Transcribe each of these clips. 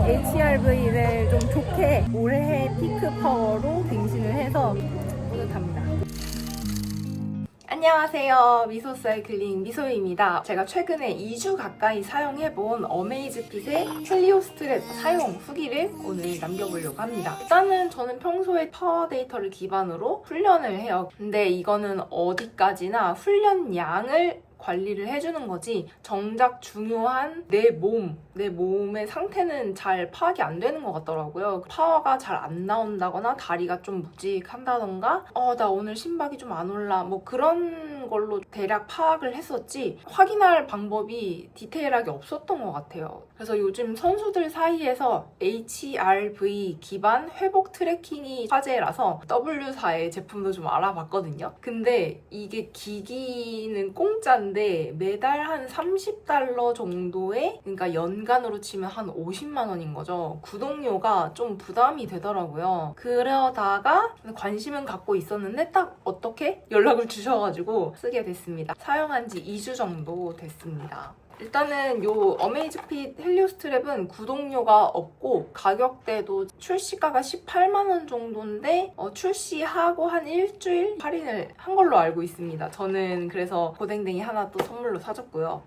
HRV를 좀 좋게 올해 피크 파워로 갱신을 해서 뿌듯합니다. 안녕하세요. 미소 사이클링 미소입니다. 제가 최근에 2주 가까이 사용해본 어메이즈핏의 헬리오 스트랩 사용 후기를 오늘 남겨보려고 합니다. 일단은 저는 평소에 파워 데이터를 기반으로 훈련을 해요. 근데 이거는 어디까지나 훈련 양을 관리를 해주는 거지 정작 중요한 내 몸의 상태는 잘 파악이 안 되는 것 같더라고요. 파워가 잘 안 나온다거나 다리가 좀 묵직한다던가 나 오늘 심박이 좀 안 올라 뭐 그런 걸로 대략 파악을 했었지 확인할 방법이 디테일하게 없었던 것 같아요. 그래서 요즘 선수들 사이에서 HRV 기반 회복 트래킹이 화제라서 W사의 제품도 좀 알아봤거든요. 근데 이게 기기는 공짜인데 매달 한 $30 정도에, 그러니까 연간으로 치면 한 50만 원인 거죠. 구독료가 좀 부담이 되더라고요. 그러다가 관심은 갖고 있었는데 딱 어떻게 연락을 주셔가지고 쓰게 됐습니다. 사용한 지 2주 정도 됐습니다. 일단은 요 어메이즈핏 헬리오 스트랩은 구독료가 없고 가격대도 출시가가 18만 원 정도인데 출시하고 한 일주일 할인을 한 걸로 알고 있습니다. 저는 그래서 고댕댕이 하나 또 선물로 사줬고요.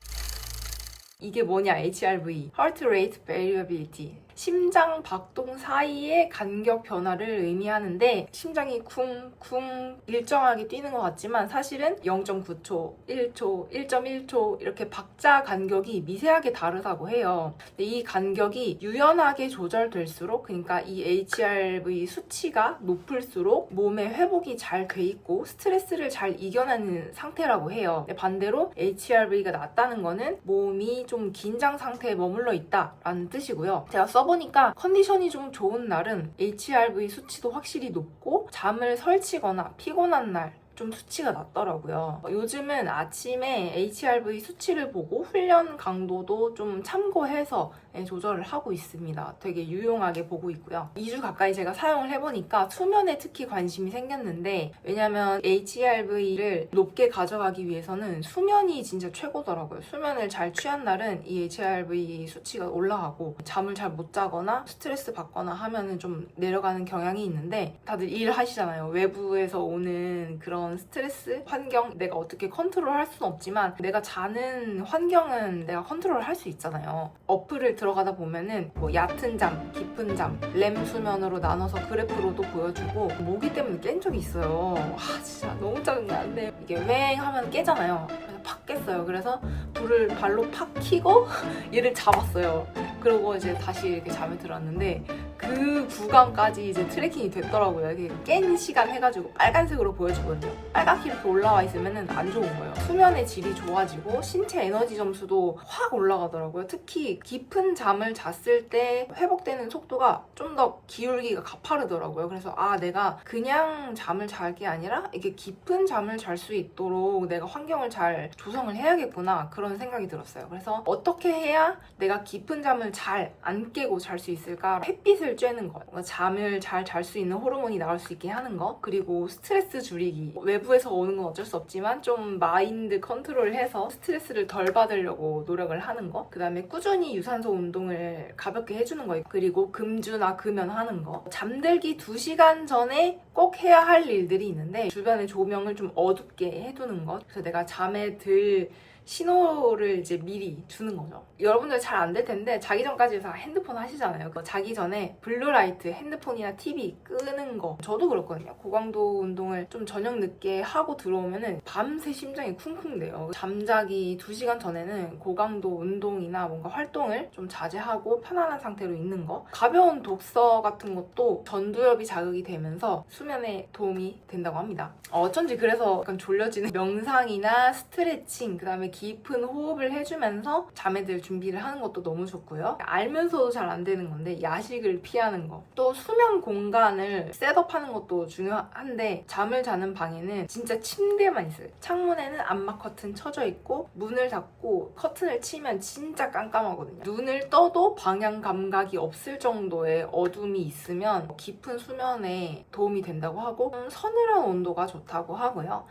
이게 뭐냐? HRV, Heart Rate Variability. 심장 박동 사이의 간격 변화를 의미하는데 심장이 쿵쿵 일정하게 뛰는 것 같지만 사실은 0.9초, 1초, 1.1초 이렇게 박자 간격이 미세하게 다르다고 해요. 근데 이 간격이 유연하게 조절될수록, 그러니까 이 HRV 수치가 높을수록 몸의 회복이 잘 돼 있고 스트레스를 잘 이겨내는 상태라고 해요. 근데 반대로 HRV가 낮다는 거는 몸이 좀 긴장 상태에 머물러 있다라는 뜻이고요. 제가 써보니까 컨디션이 좀 좋은 날은 HRV 수치도 확실히 높고 잠을 설치거나 피곤한 날 좀 수치가 낮더라고요. 요즘은 아침에 HRV 수치를 보고 훈련 강도도 좀 참고해서 조절을 하고 있습니다. 되게 유용하게 보고 있고요. 2주 가까이 제가 사용을 해보니까 수면에 특히 관심이 생겼는데, 왜냐면 HRV를 높게 가져가기 위해서는 수면이 진짜 최고더라고요. 수면을 잘 취한 날은 이 HRV 수치가 올라가고 잠을 잘 못 자거나 스트레스 받거나 하면은 좀 내려가는 경향이 있는데, 다들 일하시잖아요. 외부에서 오는 그런 스트레스, 환경, 내가 어떻게 컨트롤할 수는 없지만 내가 자는 환경은 내가 컨트롤할 수 있잖아요. 어플을 들어가다 보면은 뭐 얕은 잠, 깊은 잠, 렘 수면으로 나눠서 그래프로도 보여주고 모기 때문에 깬 적이 있어요. 진짜 너무 짜증나는데 이게 웽 하면 깨잖아요. 그래서 팍 깼어요. 그래서 불을 발로 팍 켜고 얘를 잡았어요. 그러고 이제 다시 이렇게 잠에 들었는데 그 구간까지 이제 트래킹이 됐더라고요. 이게 깬 시간 해가지고 빨간색으로 보여주거든요. 빨갛게 이렇게 올라와 있으면 안 좋은 거예요. 수면의 질이 좋아지고 신체 에너지 점수도 확 올라가더라고요. 특히 깊은 잠을 잤을 때 회복되는 속도가 좀 더 기울기가 가파르더라고요. 그래서 내가 그냥 잠을 잘 게 아니라 이게 깊은 잠을 잘 수 있도록 내가 환경을 잘 조성을 해야겠구나, 그런 생각이 들었어요. 그래서 어떻게 해야 내가 깊은 잠을 잘 안 깨고 잘 수 있을까? 햇빛을 쬐는 거, 잠을 잘 잘 수 있는 호르몬이 나올 수 있게 하는 거, 그리고 스트레스 줄이기. 외부에서 오는 건 어쩔 수 없지만 좀 마인드 컨트롤해서 스트레스를 덜 받으려고 노력을 하는 거, 그 다음에 꾸준히 유산소 운동을 가볍게 해주는 거, 그리고 금주나 금연하는 거. 잠들기 2시간 전에 꼭 해야 할 일들이 있는데 주변에 조명을 좀 어둡게 해두는 것. 그래서 내가 잠에 들 신호를 이제 미리 주는 거죠. 여러분들 잘 안 될 텐데 자기 전까지 다 핸드폰 하시잖아요. 자기 전에 블루라이트, 핸드폰이나 TV 끄는 거. 저도 그렇거든요. 고강도 운동을 좀 저녁 늦게 하고 들어오면은 밤새 심장이 쿵쿵대요. 잠자기 2시간 전에는 고강도 운동이나 뭔가 활동을 좀 자제하고 편안한 상태로 있는 거. 가벼운 독서 같은 것도 전두엽이 자극이 되면서 수면에 도움이 된다고 합니다. 어쩐지 그래서 약간 졸려지는 명상이나 스트레칭, 그 다음에 깊은 호흡을 해주면서 잠에 들 준비를 하는 것도 너무 좋고요. 알면서도 잘 안 되는 건데 야식을 피하는 거. 또 수면 공간을 셋업하는 것도 중요한데 잠을 자는 방에는 진짜 침대만 있어요. 창문에는 암막 커튼 쳐져 있고 문을 닫고 커튼을 치면 진짜 깜깜하거든요. 눈을 떠도 방향 감각이 없을 정도의 어둠이 있으면 깊은 수면에 도움이 된다고 하고 서늘한 온도가 좋다고 하고요.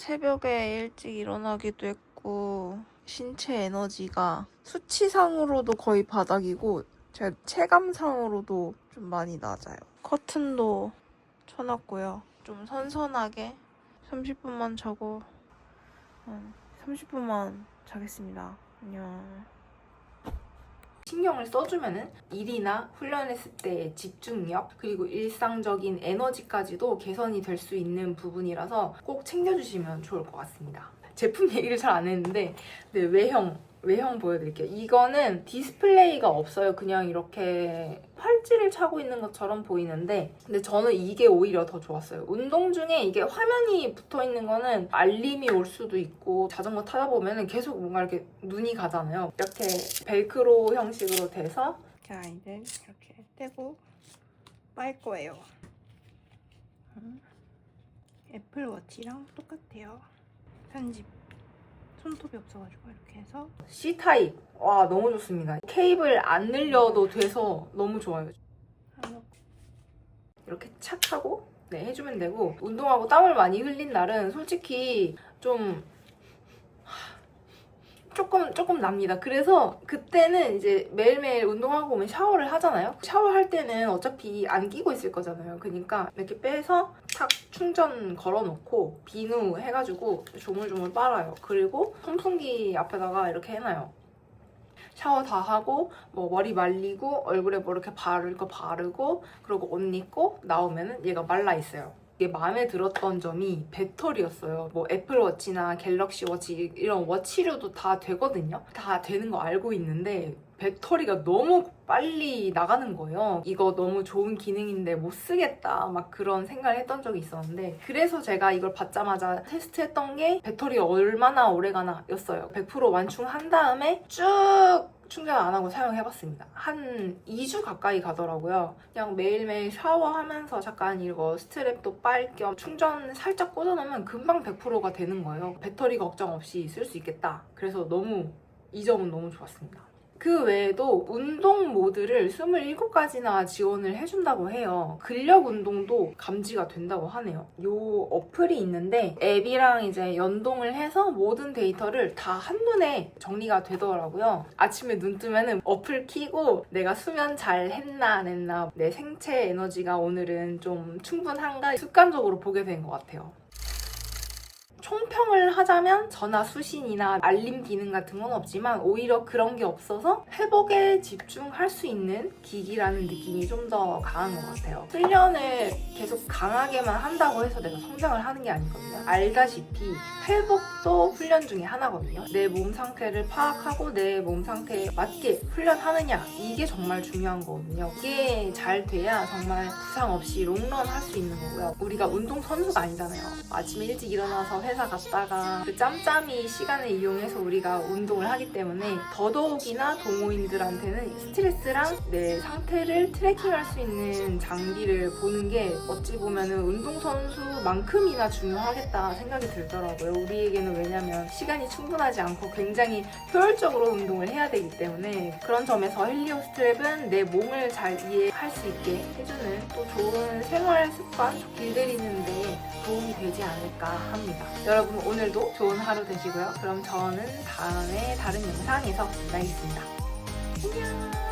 새벽에 일찍 일어나기도 했고 신체 에너지가 수치상으로도 거의 바닥이고 제 체감상으로도 좀 많이 낮아요. 커튼도 쳐놨고요. 좀 선선하게 30분만 자고 30분만 자겠습니다. 안녕. 신경을 써주면은 일이나 훈련했을 때의 집중력 그리고 일상적인 에너지까지도 개선이 될 수 있는 부분이라서 꼭 챙겨주시면 좋을 것 같습니다. 제품 얘기를 잘 안 했는데 네, 외형 보여드릴게요. 이거는 디스플레이가 없어요. 그냥 이렇게 팔찌를 차고 있는 것처럼 보이는데 근데 저는 이게 오히려 더 좋았어요. 운동 중에 이게 화면이 붙어있는 거는 알림이 올 수도 있고 자전거 타다 보면 계속 뭔가 이렇게 눈이 가잖아요. 이렇게 벨크로 형식으로 돼서 자 이제 이렇게 떼고 빨 거예요. 애플워치랑 똑같아요. 편집 손톱이 없어가지고 이렇게 해서 C타입 와 너무 좋습니다. 케이블 안 늘려도 돼서 너무 좋아요. 이렇게 착 하고 네 해주면 되고 운동하고 땀을 많이 흘린 날은 솔직히 좀 조금 납니다. 그래서 그때는 이제 매일매일 운동하고 오면 샤워를 하잖아요. 샤워할 때는 어차피 안 끼고 있을 거잖아요. 그러니까 이렇게 빼서 탁 충전 걸어놓고 비누 해가지고 조물조물 빨아요. 그리고 선풍기 앞에다가 이렇게 해놔요. 샤워 다 하고 뭐 머리 말리고 얼굴에 뭐 이렇게 바를 거 바르고 그리고 옷 입고 나오면은 얘가 말라 있어요. 이게 마음에 들었던 점이 배터리였어요. 뭐 애플워치나 갤럭시 워치 이런 워치류도 다 되거든요. 다 되는 거 알고 있는데 배터리가 너무 빨리 나가는 거예요. 이거 너무 좋은 기능인데 못 쓰겠다 막 그런 생각을 했던 적이 있었는데 그래서 제가 이걸 받자마자 테스트했던 게 배터리 얼마나 오래가나 였어요. 100% 완충한 다음에 쭉 충전 안 하고 사용해봤습니다. 한 2주 가까이 가더라고요. 그냥 매일매일 샤워하면서 잠깐 이거 스트랩도 빨 겸 충전 살짝 꽂아놓으면 금방 100%가 되는 거예요. 배터리 걱정 없이 쓸 수 있겠다. 그래서 이 점은 너무 좋았습니다. 그 외에도 운동 모드를 27가지나 지원을 해준다고 해요. 근력 운동도 감지가 된다고 하네요. 요 어플이 있는데 앱이랑 이제 연동을 해서 모든 데이터를 다 한눈에 정리가 되더라고요. 아침에 눈 뜨면은 어플 켜고 내가 수면 잘 했나 안 했나 내 생체 에너지가 오늘은 좀 충분한가 습관적으로 보게 된 것 같아요. 총평을 하자면 전화 수신이나 알림 기능 같은 건 없지만 오히려 그런 게 없어서 회복에 집중할 수 있는 기기라는 느낌이 좀 더 강한 것 같아요. 훈련을 계속 강하게만 한다고 해서 내가 성장을 하는 게 아니거든요. 알다시피 회복도 훈련 중에 하나거든요. 내 몸 상태를 파악하고 내 몸 상태에 맞게 훈련하느냐 이게 정말 중요한 거거든요. 이게 잘 돼야 정말 부상 없이 롱런 할 수 있는 거고요. 우리가 운동 선수가 아니잖아요. 아침에 일찍 일어나서 회사 갔다가 그 짬짬이 시간을 이용해서 우리가 운동을 하기 때문에 더더욱이나 동호인들한테는 스트레스랑 내 상태를 트래킹할 수 있는 장비를 보는 게 어찌 보면 운동선수만큼이나 중요하겠다 생각이 들더라고요. 우리에게는 왜냐면 시간이 충분하지 않고 굉장히 효율적으로 운동을 해야 되기 때문에 그런 점에서 헬리오 스트랩은 내 몸을 잘 이해할 수 있게 해주는 또 좋은 생활 습관 길들이는데 도움이 되지 않을까 합니다. 여러분 오늘도 좋은 하루 되시고요. 그럼 저는 다음에 다른 영상에서 만나겠습니다. 안녕!